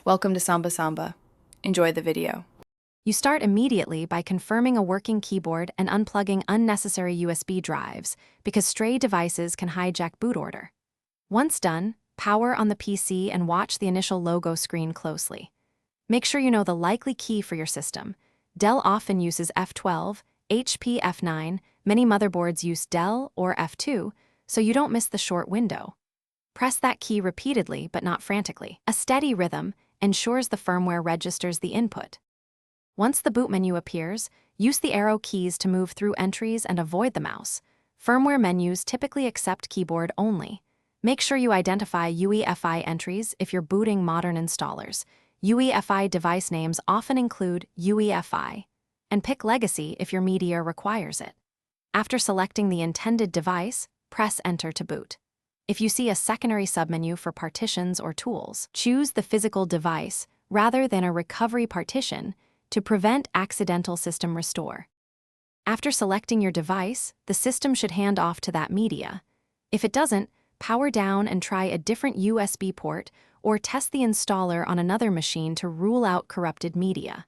Welcome to Samba Samba. Enjoy the video. You start immediately by confirming a working keyboard and unplugging unnecessary USB drives because stray devices can hijack boot order. Once done, power on the PC and watch the initial logo screen closely. Make sure you know the likely key for your system. Dell often uses F12, HP F9, many motherboards use Dell or F2, so you don't miss the short window. Press that key repeatedly but not frantically. A steady rhythm ensures the firmware registers the input. Once the boot menu appears, use the arrow keys to move through entries and avoid the mouse. Firmware menus typically accept keyboard only. Make sure you identify UEFI entries if you're booting modern installers. UEFI device names often include UEFI, and pick Legacy if your media requires it. After selecting the intended device, press Enter to boot. If you see a secondary submenu for partitions or tools, choose the physical device rather than a recovery partition to prevent accidental system restore. After selecting your device, the system should hand off to that media. If it doesn't, power down and try a different USB port or test the installer on another machine to rule out corrupted media.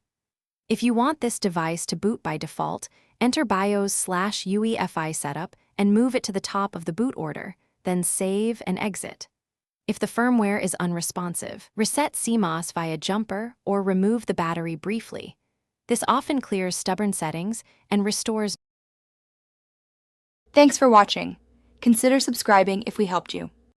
If you want this device to boot by default, enter BIOS/UEFI setup and move it to the top of the boot order, then save and exit. If the firmware is unresponsive, reset CMOS via jumper or remove the battery briefly. This often clears stubborn settings and restores. Thanks for watching. Consider subscribing if we helped you.